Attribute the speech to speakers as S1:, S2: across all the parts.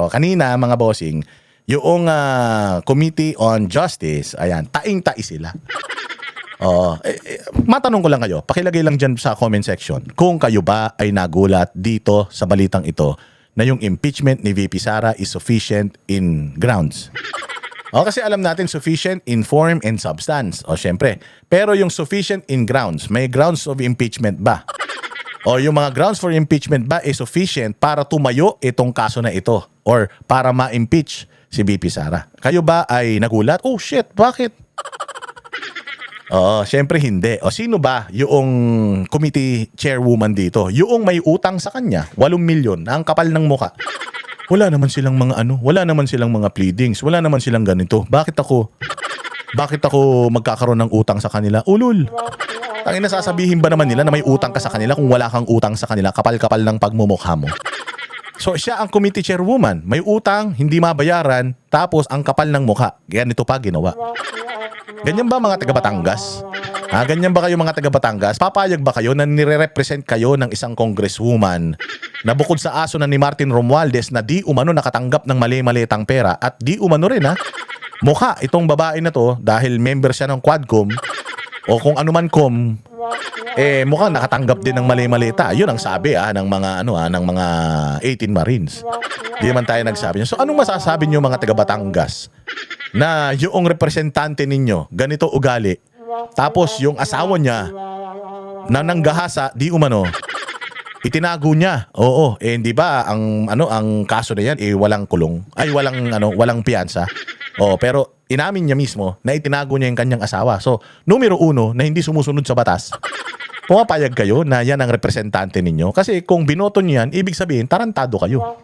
S1: kanina mga bossing, yung Committee on Justice, ayan, taing-tai sila. Matanong ko lang kayo, pakilagay lang dyan sa comment section kung kayo ba ay nagulat dito sa balitang ito na yung impeachment ni VP Sara is sufficient in grounds. Kasi alam natin sufficient in form and substance. Syempre. Pero yung sufficient in grounds, may grounds of impeachment ba? O yung mga grounds for impeachment ba is sufficient para tumayo itong kaso na ito or para ma-impeach si VP Sara? Kayo ba ay nagulat? Oh shit, bakit? Syempre hindi. Sino ba yung committee chairwoman dito? Yung may utang sa kanya, 8 milyon, ang kapal ng muka. Wala naman silang mga wala naman silang mga pleadings, wala naman silang ganito. Bakit ako magkakaroon ng utang sa kanila? Ulul. Tangina, sasabihin ba naman nila na may utang ka sa kanila kung wala kang utang sa kanila? Kapal-kapal ng pagmumukha mo. So siya ang committee chairwoman, may utang, hindi mabayaran, tapos ang kapal ng mukha. Ganito pa ginawa. Ganyan ba mga taga Batangas? Ganyan ba kayo mga taga Batangas? Papayag ba kayo na nire-represent kayo ng isang congresswoman na bukod sa aso na ni Martin Romualdez na di umano nakatanggap ng mali-malitang pera at di umano rin mukha itong babae na to dahil member siya ng Quadcom o kung anuman mukhang nakatanggap din ng mali-malita. Yun ang sabi ng mga ng mga 18 Marines. Di naman tayo nagsabi niya. So anong masasabi niyo mga taga Batangas na yung representante ninyo ganito ugali? Tapos yung asawa niya na nanggahasa di umano itinago niya. Hindi ba ang kaso na yan walang kulong. Ay walang piyansa. Pero inamin niya mismo na itinago niya yung kanyang asawa. So, numero 1 na hindi sumusunod sa batas. Pumapayag kayo na yan ang representante ninyo kasi kung binoto niyo yan, ibig sabihin tarantado kayo.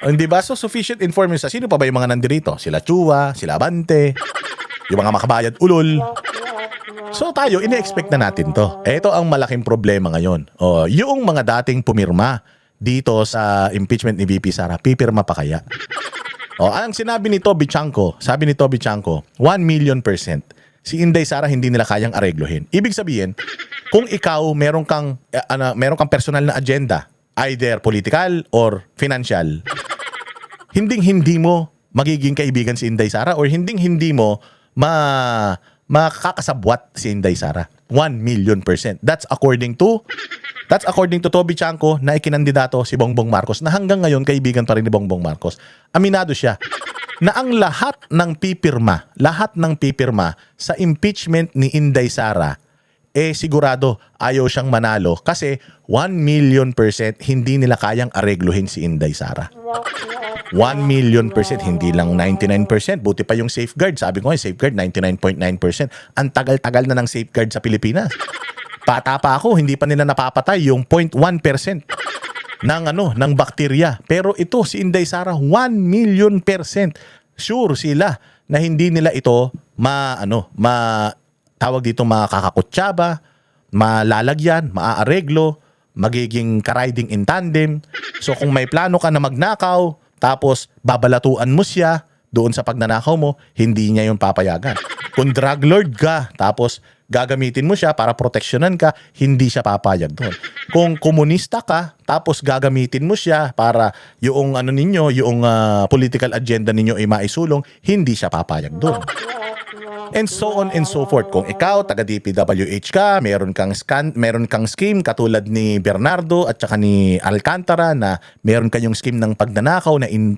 S1: Hindi ba? So, sufficient information. Sino pa ba yung mga nandirito? Sila Chua, sila Abante, yung mga makabayad ulol. So tayo, ine-expect na natin to. Ito ang malaking problema ngayon. Yung mga dating pumirma dito sa impeachment ni VP Sara, pipirma pa kaya? Ang sinabi ni Toby Chanko, 1,000,000%. Si Inday Sara hindi nila kayang areglohin. Ibig sabihin, kung ikaw meron kang personal na agenda, either political or financial, hindi mo magiging kaibigan si Inday Sara or hindi mo makakasabwat si Inday Sara. 1,000,000%. That's according to Toby Chanko na ikinandidato si Bongbong Marcos na hanggang ngayon kaibigan pa rin ni Bongbong Marcos. Aminado siya na ang lahat ng pipirma sa impeachment ni Inday Sara sigurado ayaw siyang manalo kasi 1,000,000% hindi nila kayang aregluhin si Inday Sara. 1,000,000%, hindi lang 99%. Buti pa yung safeguard. Sabi ko safeguard 99.9%. Ang tagal-tagal na ng safeguard sa Pilipinas. Bata pa ako, hindi pa nila napapatay yung 0.1% ng bakterya. Pero ito si Inday Sara 1,000,000%. Sure sila na hindi nila ito tawag dito makakakutsaba, malalagyan, maaareglo, magiging ka-riding in tandem. So kung may plano ka na magnakaw, tapos babalatuan mo siya doon sa pagnanakaw mo, hindi niya yung papayagan. Kung drug lord ka, tapos gagamitin mo siya para proteksyonan ka, hindi siya papayag doon. Kung komunista ka, tapos gagamitin mo siya para yung yung political agenda ninyo ay maisulong, hindi siya papayag doon. And so on and so forth. Kung ikaw, taga DPWH ka, meron kang scheme katulad ni Bernardo at saka ni Alcantara na meron kayong scheme ng pagnanakaw na in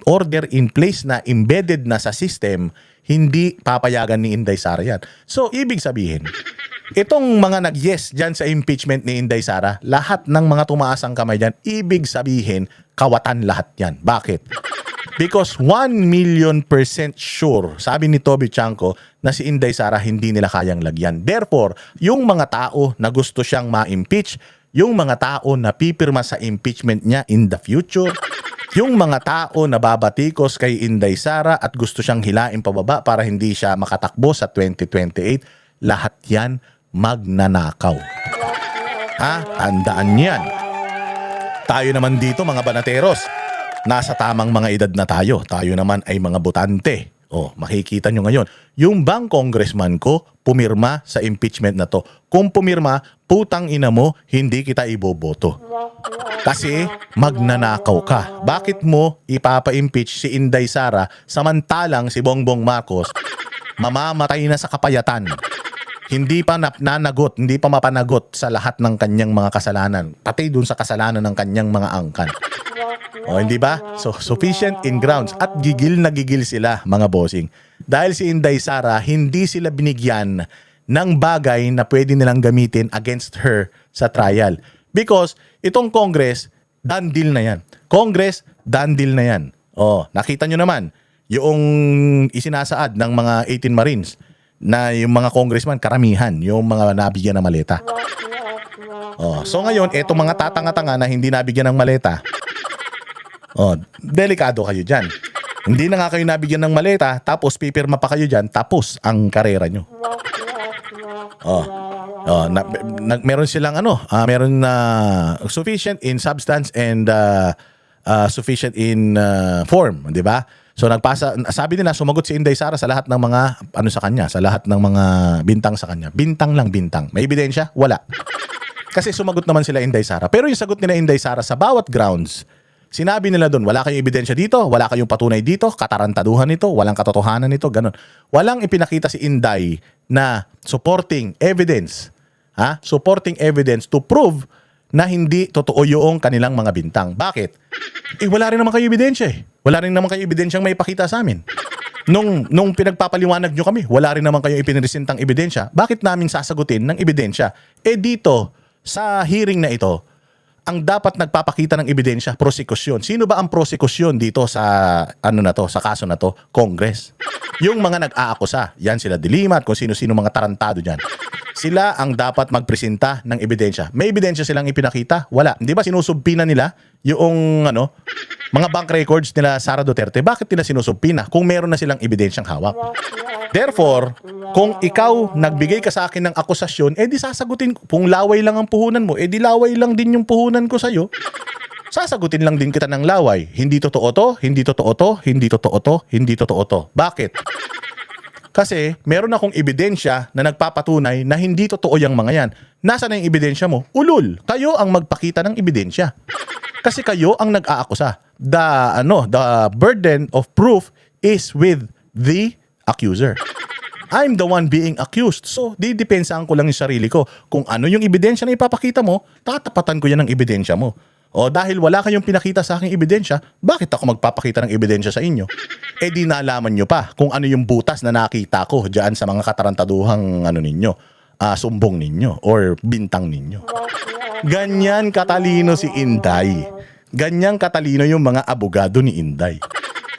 S1: place na embedded na sa system, hindi papayagan ni Inday Sara yan. So, ibig sabihin, itong mga nag-yes dyan sa impeachment ni Inday Sara, lahat ng mga tumaas ang kamay dyan, ibig sabihin, kawatan lahat yan. Bakit? Because 1,000,000% sure, sabi ni Toby Chanko, na si Inday Sara hindi nila kayang lagyan. Therefore, yung mga tao na gusto siyang ma-impeach, yung mga tao na pipirma sa impeachment niya in the future, yung mga tao na babatikos kay Inday Sara at gusto siyang hilain pababa para hindi siya makatakbo sa 2028, lahat yan magnanakaw. Tandaan yan. Tayo naman dito mga banateros, nasa tamang mga edad na tayo. Tayo naman ay mga botante. Makikita nyo ngayon. Yung bang congressman ko pumirma sa impeachment na to? Kung pumirma putang ina mo, hindi kita iboboto. Kasi magnanakaw ka. Bakit mo ipapa-impeach si Inday Sara samantalang si Bongbong Marcos mamamatay na sa kapayatan? Hindi pa nanagot, hindi pa mapanagot sa lahat ng kanyang mga kasalanan. Pati dun sa kasalanan ng kanyang mga angkan. O, hindi ba? So, sufficient in grounds. At gigil na gigil sila, mga bossing. Dahil si Inday Sara, hindi sila binigyan ng bagay na pwede nilang gamitin against her sa trial. Because itong Congress, done deal na yan. Congress, done deal na yan. O, nakita nyo naman, yung isinasaad ng mga 18 Marines na yung mga congressman, karamihan, yung mga nabigyan ng maleta. Oh, so ngayon, etong mga tatanga-tanga na hindi nabigyan ng maleta, oh, delikado kayo dyan. Hindi na nga kayo nabigyan ng maleta, tapos pipirma pa kayo dyan, tapos ang karera nyo. Oh, oh, meron silang meron na sufficient in substance and sufficient in form, di ba? So sabi nila sumagot si Inday Sara sa lahat ng mga sa kanya, sa lahat ng mga bintang sa kanya. Bintang lang bintang. May ebidensya? Wala. Kasi sumagot naman sila Inday Sara. Pero yung sagot nila Inday Sara sa bawat grounds, sinabi nila doon, wala kayong ebidensya dito, wala kayong patunay dito, katarantaduhan nito, walang katotohanan nito, ganun. Walang ipinakita si Inday na supporting evidence, supporting evidence to prove na hindi totoo yung kanilang mga bintang. Bakit? Wala rin naman kayo ebidensya eh. Wala rin naman kayo ebidensyang may ipakita sa amin. Nung pinagpapaliwanag nyo kami, wala rin naman kayo ipiniresentang ebidensya. Bakit namin sasagutin ng ebidensya? Dito, sa hearing na ito, ang dapat nagpapakita ng ebidensya, prosekusyon. Sino ba ang prosekusyon dito sa sa kaso na to? Congress. Yung mga nag-aakusa, yan sila Dilima at kung sino-sino mga tarantado dyan. Sila ang dapat magpresenta ng ebidensya. May ebidensya silang ipinakita? Wala. Hindi ba sinusubpina nila yung mga bank records nila Sara Duterte? Bakit nila sinusubpina kung meron na silang ebidensyang hawak? Therefore, kung ikaw nagbigay ka sa akin ng akusasyon, di sasagutin ko. Kung laway lang ang puhunan mo, di laway lang din yung puhunan ko sa'yo. Sasagutin lang din kita ng laway. Hindi totoo to, hindi totoo to, hindi totoo to, hindi totoo to. Bakit? Kasi meron akong ebidensya na nagpapatunay na hindi totoo yung mga yan. Nasaan na yung ebidensya mo? Ulul. Kayo ang magpakita ng ebidensya. Kasi kayo ang nag-aakusa. The burden of proof is with the accuser. I'm the one being accused. So, didepensaan ko lang yung sarili ko. Kung ano yung ebidensya na ipapakita mo, tatapatan ko yan ng ebidensya mo. O dahil wala kayong pinakita sa aking ebidensya, bakit ako magpapakita ng ebidensya sa inyo? Di nalaman nyo pa kung ano yung butas na nakita ko dyan sa mga katarantaduhang sumbong ninyo or bintang ninyo. Ganyan katalino si Inday. Ganyan katalino yung mga abogado ni Inday.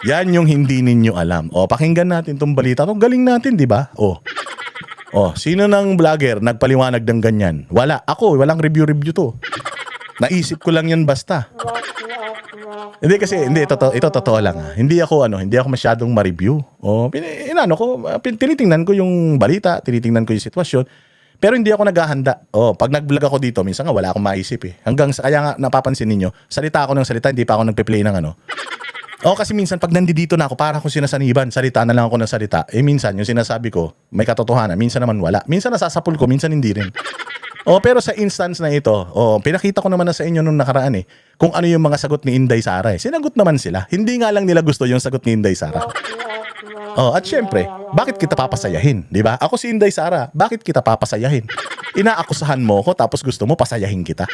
S1: Yan yung hindi ninyo alam. O, pakinggan natin tong balita. Itong galing natin, di ba? O, sino ng vlogger nagpaliwanag ng ganyan? Wala. Ako, walang review to. Naisip ko lang yan basta. Hindi kasi, ito totoo lang. Hindi ako masyadong ma-review. Tinitingnan ko yung balita, tinitingnan ko yung sitwasyon. Pero hindi ako naghahanda. Pag nag-vlog ako dito, minsan nga wala akong maisip eh. Kaya nga napapansin ninyo, salita ako ng salita, hindi pa ako nagpe-play ng kasi minsan pag nandito na ako, para akong sinasaniban, salita na lang ako ng salita. Minsan yung sinasabi ko, may katotohanan, minsan naman wala. Minsan nasasapul ko, minsan hindi rin. Pero sa instance na ito, pinakita ko naman na sa inyo nung nakaraan kung ano yung mga sagot ni Inday Sara Sinagot naman sila. Hindi nga lang nila gusto yung sagot ni Inday Sara. At syempre, bakit kita papasayahin? Di ba? Ako si Inday Sara, bakit kita papasayahin? Inaakusahan mo ko tapos gusto mo pasayahin kita.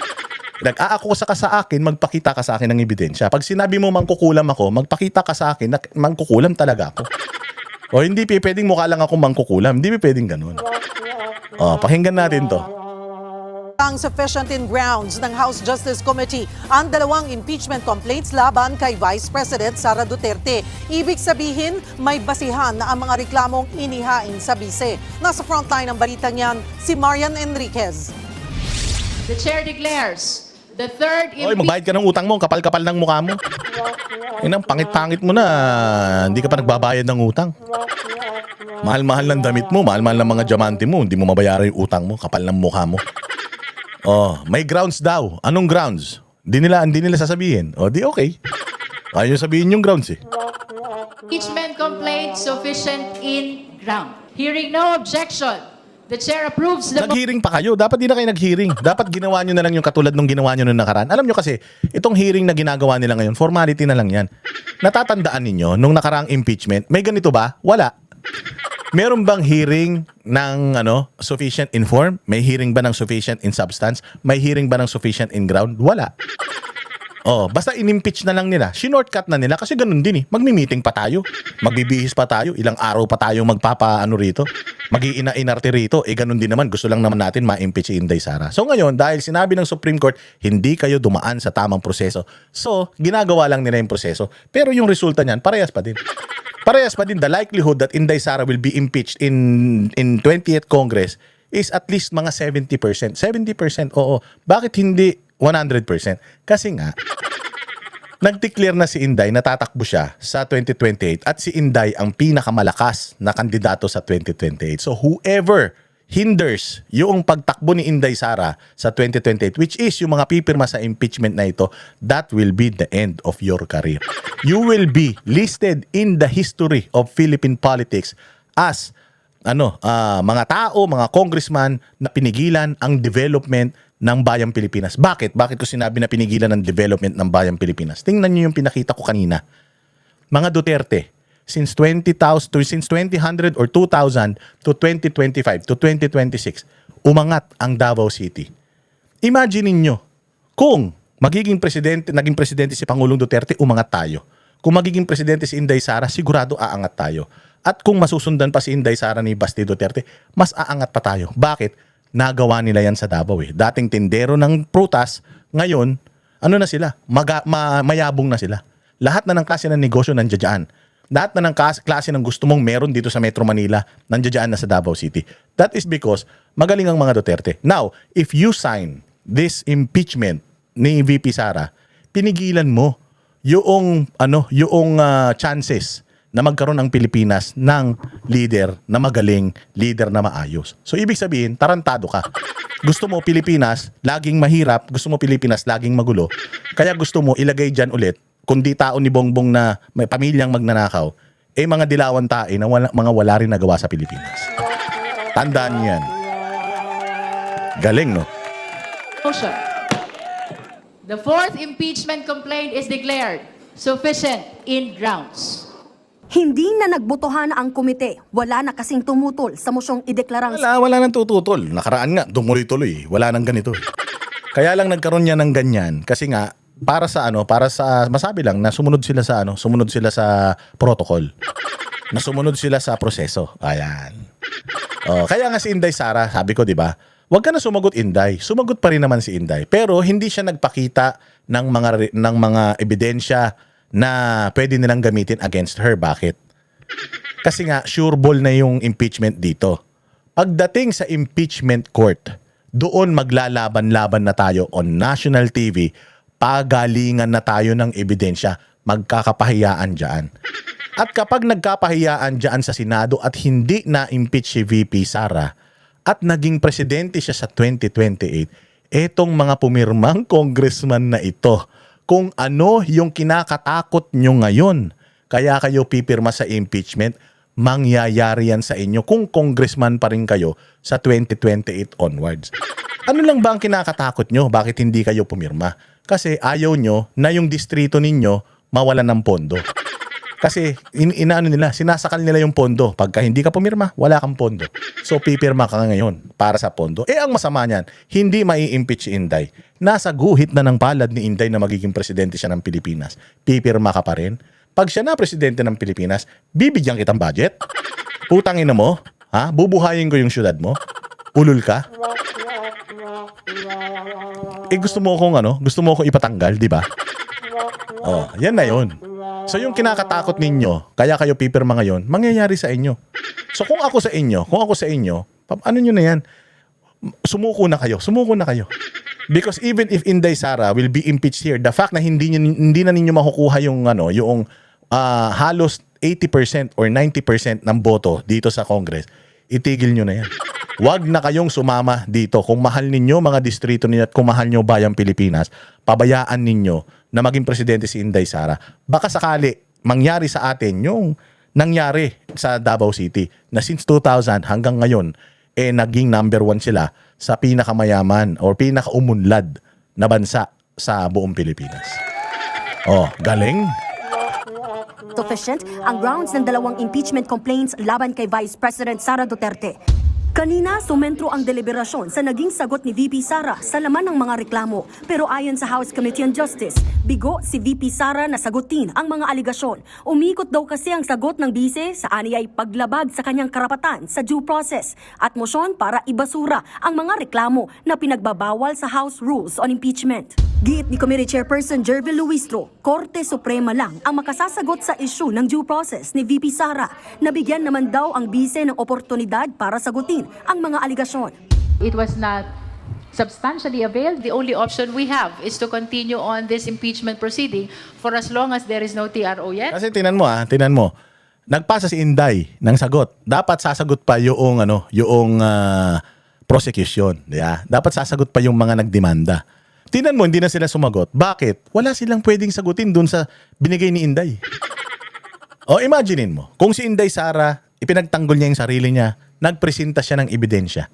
S1: Nag-aakusa ka sa akin, magpakita ka sa akin ng ebidensya. Pag sinabi mo mangkukulam ako, magpakita ka sa akin na mangkukulam talaga ako. Hindi pwedeng mukha lang ako mangkukulam. Hindi pwedeng ganun. Pakinggan natin to.
S2: Ang sufficient in grounds ng House Justice Committee ang dalawang impeachment complaints laban kay Vice President Sara Duterte. Ibig sabihin, may basihan na ang mga reklamong inihain sa bise. Nasa frontline ng balitang yan, si Marian Enriquez.
S3: The chair declares the third
S1: magbayad ka ng utang mo, kapal-kapal ng mukha mo. Ang pangit-pangit mo na, hindi ka pa nagbabayad ng utang. Mahal-mahal ng damit mo, mahal-mahal ng mga diamante mo, hindi mo mabayaran yung utang mo, kapal ng mukha mo. May grounds daw. Anong grounds? Hindi nila sasabihin. Di okay. Ayaw sabihin yung grounds
S3: impeachment complaint sufficient in ground. Hearing no objection, The chair approves the
S1: Nag-hearing pa kayo. Dapat di na kayo nag-hearing. Dapat ginawa nyo na lang yung katulad nung ginawa nyo nung nakaraan. Alam nyo kasi, itong hearing na ginagawa nila ngayon, formality na lang yan. Natatandaan ninyo, nung nakaraang impeachment, may ganito ba? Wala. Meron bang hearing ng sufficient in form? May hearing ba ng sufficient in substance? May hearing ba ng sufficient in ground? Wala. Basta in-impeach na lang nila. Shinortcut na nila kasi ganun din eh. Magmi-meeting pa tayo. Magbibihis pa tayo. Ilang araw pa tayo rito. Mag-iina-inarte rito. Ganun din naman. Gusto lang naman natin ma-impeach si Inday Sara. So ngayon, dahil sinabi ng Supreme Court, hindi kayo dumaan sa tamang proseso. So, ginagawa lang nila yung proseso. Pero yung resulta niyan, parehas pa din. Parehas pa din. The likelihood that Inday Sara will be impeached in 20th Congress is at least mga 70%. 70%, oo. Bakit hindi 100%? Kasi nga, nag-declare na si Inday, natatakbo siya sa 2028 at si Inday ang pinakamalakas na kandidato sa 2028. So whoever hinders yung pagtakbo ni Inday Sara sa 2028, which is yung mga pipirma sa impeachment na ito, that will be the end of your career. You will be listed in the history of Philippine politics as mga tao, mga congressman na pinigilan ang development ng Bayang Pilipinas. Bakit? Bakit ko sinabi na pinigilan ng development ng Bayang Pilipinas? Tingnan niyo yung pinakita ko kanina. Mga Duterte, since 2000 or 2000 to 2025 to 2026, umangat ang Davao City. Imagine niyo kung naging presidente si Pangulong Duterte, umangat tayo. Kung magiging presidente si Inday Sara, sigurado aangat tayo. At kung masusundan pa si Inday Sara ni Basti Duterte, mas aangat pa tayo. Bakit? Nagawa nila yan sa Davao eh. Dating tindero ng prutas, ngayon, na sila? Mayabong na sila. Lahat na ng klase ng negosyo nandiyan. Lahat na ng klase ng gusto mong meron dito sa Metro Manila, nandiyan na sa Davao City. That is because magaling ang mga Duterte. Now, if you sign this impeachment ni VP Sara, pinigilan mo yung chances na magkaroon ang Pilipinas ng leader na magaling, leader na maayos. So ibig sabihin, tarantado ka. Gusto mo Pilipinas laging mahirap, gusto mo Pilipinas laging magulo. Kaya gusto mo ilagay diyan ulit, kundi tao ni Bongbong na may pamilyang magnanakaw, mga dilawan tae na mga wala rin nagawa sa Pilipinas. Tandaan niyo yan. Galing, no?
S3: motion. The fourth impeachment complaint is declared sufficient in grounds.
S4: Hindi na nagbotohan ang komite. Wala na kasing tumutol sa mosyong ideklarang
S1: Wala nang tututol. Nakaraan nga, dumuloy-tuloy. Wala nang ganito. Kaya lang nagkaroon niya ng ganyan kasi nga para sa masabi lang na sumunod sila sa protocol. Na sumunod sila sa proseso. Ayan. Kaya nga si Inday Sara, sabi ko, 'di ba? Huwag ka na sumagot, Inday. Sumagot pa rin naman si Inday. Pero hindi siya nagpakita ng mga ebidensya na pwede nilang gamitin against her. Bakit? Kasi nga, sure ball na yung impeachment dito. Pagdating sa impeachment court, doon maglalaban-laban na tayo on national TV, pagalingan na tayo ng ebidensya, magkakapahiyaan dyan. At kapag nagkapahiyaan dyan sa Senado at hindi na-impeach si VP Sara at naging presidente siya sa 2028, etong mga pumirmang congressman na ito, kung ano yung kinakatakot nyo ngayon, kaya kayo pipirma sa impeachment, mangyayari yan sa inyo kung congressman pa rin kayo sa 2028 onwards. Ano lang ba ang kinakatakot nyo? Bakit hindi kayo pumirma? Kasi ayaw nyo na yung distrito ninyo mawalan ng pondo. Kasi sinasakal nila yung pondo. Pagka hindi ka pumirma, wala kang pondo. So pipirma ka ngayon para sa pondo. Ang masama niyan, hindi mai-impeach si Inday. Nasa guhit na ng palad ni Inday na magiging presidente siya ng Pilipinas. Pipirma ka pa rin. Pag siya na presidente ng Pilipinas, bibigyan kitang budget. Putangin na mo, ha? Bubuhayin ko yung syudad mo. Ulul ka. Gusto mo akong ipatanggal, di ba? Yan na yun. So yung kinakatakot ninyo, kaya kayo pipirma ngayon, mangyayari sa inyo. So kung ako sa inyo, ano nyo na yan? Sumuko na kayo. Because even if Inday Sara will be impeached here, the fact na hindi na ninyo makukuha yung halos 80% or 90% ng boto dito sa Congress, itigil nyo na yan. Huwag na kayong sumama dito. Kung mahal ninyo mga distrito ninyo at kung mahal nyo bayang Pilipinas, pabayaan ninyo na maging presidente si Inday Sara. Baka sakali mangyari sa atin yung nangyari sa Davao City na since 2000 hanggang ngayon, naging number 1 sila sa pinakamayaman or pinakaumunlad na bansa sa buong Pilipinas. Oh, galing.
S4: Sufficient ang grounds ng 2 impeachment complaints laban kay Vice President Sara Duterte. Kanina, sumentro ang deliberasyon sa naging sagot ni VP Sara sa laman ng mga reklamo. Pero ayon sa House Committee on Justice, bigo si VP Sara na sagutin ang mga aligasyon. Umikot daw kasi ang sagot ng bise sa aniyay paglabag sa kanyang karapatan sa due process at motion para ibasura ang mga reklamo na pinagbabawal sa House Rules on Impeachment. Giit ni Committee Chairperson Jervil Luistro, Korte Suprema lang ang makasasagot sa issue ng due process ni VP Sara. Nabigyan naman daw ang bise ng oportunidad para sagutin ang mga aligasyon.
S3: It was not substantially availed. The only option we have is to continue on this impeachment proceeding for as long as there is no TRO yet.
S1: Kasi tinan mo. Nagpasa si Inday ng sagot. Dapat sasagot pa yung prosecution, yeah? Dapat sasagot pa yung mga nagdemanda. Tinan mo, hindi na sila sumagot. Bakit? Wala silang pwedeng sagutin dun sa binigay ni Inday. O imaginein mo, kung si Inday Sara, ipinagtanggol niya yung sarili niya, nagpresenta siya ng ebidensya.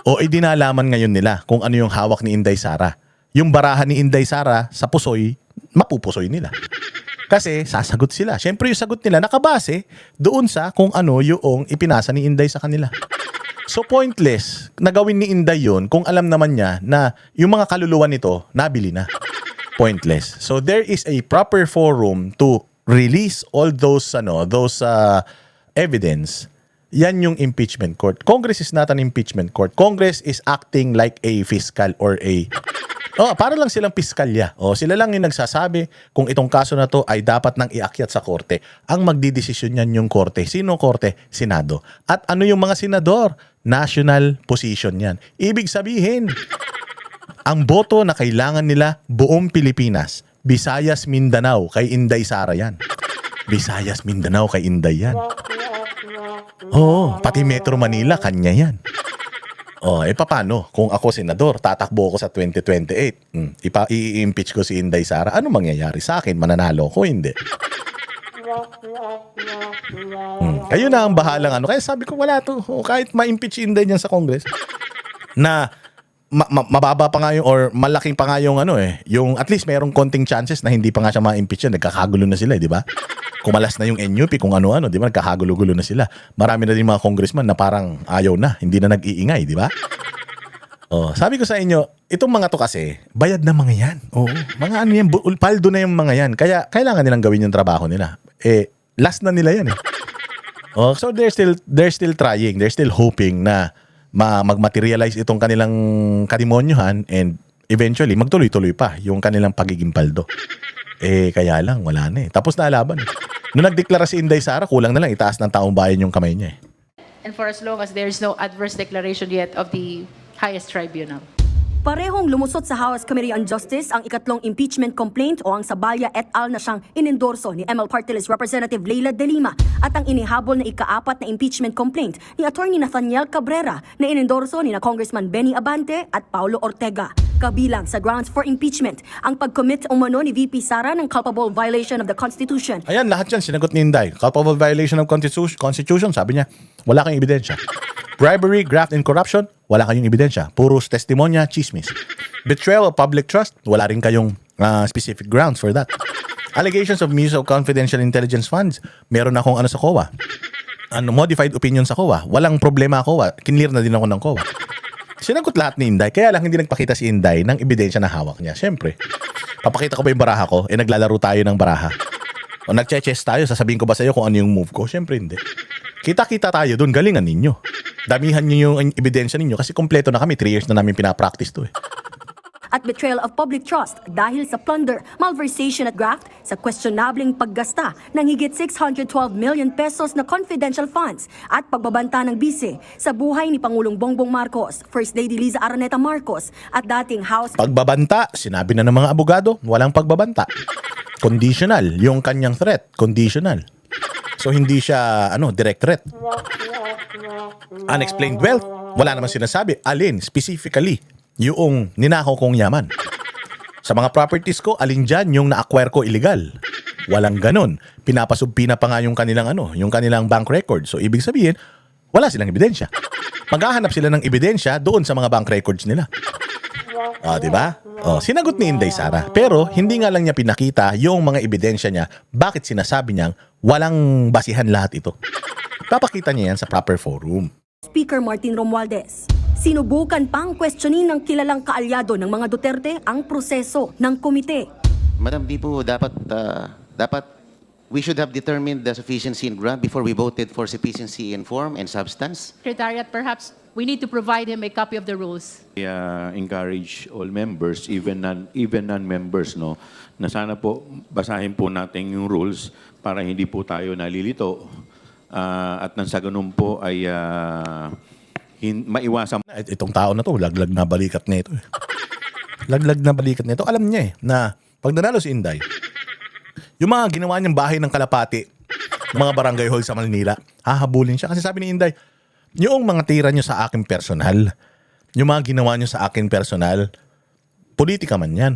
S1: O idinalaman ngayon nila kung ano yung hawak ni Inday Sara. Yung barahan ni Inday Sara sa pusoy, mapupusoy nila. Kasi sasagot sila. Siyempre yung sagot nila nakabase doon sa kung ano yung ipinasa ni Inday sa kanila. So pointless na gawin ni Inday yun kung alam naman niya na yung mga kaluluwa nito nabili na. Pointless. So there is a proper forum to release all those evidence. Yan yung impeachment court. Congress is not an impeachment court. Congress is acting like a fiscal or a para lang silang piskalya. Sila lang yung nagsasabi kung itong kaso na to ay dapat nang iakyat sa korte. Ang magdidesisyon yan yung korte. Sino korte? Senado. At ano yung mga senador? National position yan. Ibig sabihin, ang boto na kailangan nila buong Pilipinas. Visayas, Mindanao, kay Inday Sara yan. Visayas, Mindanao, kay Inday yan. Pati Metro Manila, kanya yan. Paano? Kung ako senador, tatakbo ako sa 2028. I-impeach ko si Inday Sara. Ano mangyayari sa akin? Mananalo ko? Hindi. Kayo na ang bahalang Kaya sabi ko, wala to. Kahit ma-impeach Inday niyan sa Congress, na mababa pa nga yung, or malaking pa nga yung yung at least mayroong konting chances na hindi pa nga siya ma-impeach yan. Nagkakagulo na sila, di ba? Kumalas na yung NUP, kung ano-ano, di ba? Nagkakagulo-gulo na sila. Marami na din mga congressman na parang ayaw na, hindi na nag-iingay, di ba? Sabi ko sa inyo, itong mga to kasi, bayad na mga yan. Mga yan, paldo na yung mga yan. Kaya kailangan nilang gawin yung trabaho nila. Last na nila yan . So they're still trying, they're still hoping na magmaterialize itong kanilang kadimonyohan and eventually magtuloy-tuloy pa yung kanilang pagiging paldo. Kaya lang, wala na . Tapos na laban . Nung nagdeklara si Inday Sara, kulang na lang itaas ng taong bayan yung kamay niya .
S3: And for as long as there is no adverse declaration yet of the highest tribunal.
S4: Parehong lumusot sa House Committee on Justice ang ikatlong impeachment complaint o ang Sabaya et al. Na siyang inendorso ni ML Party List Representative Leila De Lima at ang inihabol na ika-4 na impeachment complaint ni Attorney Nathaniel Cabrera na inendorso ni na Congressman Benny Abante at Paulo Ortega. Kabilang sa grounds for impeachment ang pag-commit umano ni VP Sara ng culpable violation of the Constitution.
S1: Ayan, lahat yan sinagot ni Inday. Culpable violation of Constitution, sabi niya, wala kang ebidensya. Bribery, graft, and corruption, wala kayong ebidensya. Puros testimonya, chismis. Betrayal of public trust, wala rin kayong specific grounds for that. Allegations of misuse of confidential intelligence funds, meron akong sa COA. Modified opinion sa COA. Walang problema COA. Kinlear na din ako ng COA. Sinagot lahat ni Inday, kaya lang hindi nagpakita si Inday ng ebidensya na hawak niya. Siyempre, papakita ko ba yung baraha ko? Naglalaro tayo ng baraha. O nagche-chess tayo, sasabihin ko ba sa'yo kung ano yung move ko? Siyempre hindi. Kita-kita tayo doon, galingan ninyo. Damihan niyo yung ebidensya ninyo kasi kompleto na kami. 3 years na namin pinapractice to .
S4: At betrayal of public trust dahil sa plunder, malversation at graft sa questionableng paggasta ng higit 612 million pesos na confidential funds at pagbabanta ng bise sa buhay ni Pangulong Bongbong Marcos, First Lady Liza Araneta Marcos at dating House...
S1: Pagbabanta, sinabi na ng mga abogado, walang pagbabanta. Conditional, yung kanyang threat, conditional. So hindi siya direct threat. Unexplained wealth, wala naman sinasabi. Alin, specifically, yung ninakaw kong yaman. Sa mga properties ko, alin dyan yung na-acquire ko illegal. Walang ganon. Pinapasubpina pa nga yung kanilang bank record. So ibig sabihin, Wala silang ebidensya. Maghahanap sila ng ebidensya doon sa mga bank records nila. Di ba? Sinagot ni Inday Sara. Pero hindi nga lang niya pinakita yung mga ebidensya niya bakit sinasabi niyang walang basihan lahat ito. Papakita niya yan sa proper forum.
S4: Speaker Martin Romualdez. Sinubukan pang questionin ng kilalang kaalyado ng mga Duterte ang proseso ng komite.
S5: Madam, di po dapat we should have determined the sufficiency in ground before we voted for sufficiency in form and substance.
S3: Secretariat, perhaps we need to provide him a copy of the rules.
S6: Encourage all members, even non-members, no, na sana po basahin po natin yung rules para hindi po tayo nalilito at nang sa ganun po ay maiwasan.
S1: Itong tao na to, laglag na balikat nito. Laglag na balikat nito. Alam niya na pag nanalo si Inday, yung mga ginawa niyang bahay ng kalapati, mga barangay hall sa Manila, hahabulin siya. Kasi sabi ni Inday, yung mga tira niyo sa akin personal, yung mga ginawa niyo sa akin personal, politika man yan.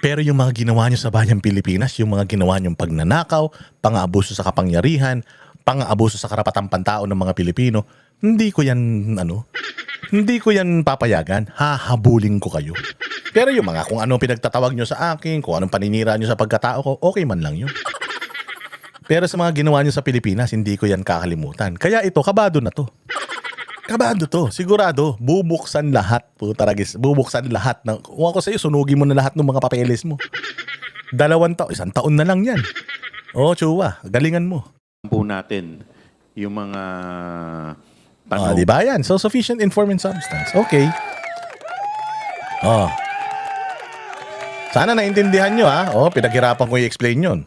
S1: Pero yung mga ginawa niyo sa bayang Pilipinas, yung mga ginawa niyong pagnanakaw, pang-aabuso sa kapangyarihan, pang-aabuso sa karapatang pantao ng mga Pilipino, hindi ko yan papayagan. Hahabulin ko kayo. Pero yung mga kung anong pinagtatawag nyo sa akin, kung anong paninira nyo sa pagkatao ko, okay man lang yun. Pero sa mga ginawa nyo sa Pilipinas, hindi ko yan kakalimutan. Kaya ito, kabado na to. Kabado to. Sigurado, bubuksan lahat. Putaragis, bubuksan lahat. Kung ako sa'yo, sunugin mo na lahat ng mga papeles mo. 2 taon, 1 taon na lang yan. Chuwa, galingan mo.
S6: Po natin yung mga tanong.
S1: Di ba yan? So, sufficient informed substance. Okay. Sana naintindihan nyo, ha? Pinaghirapan ko i-explain yun.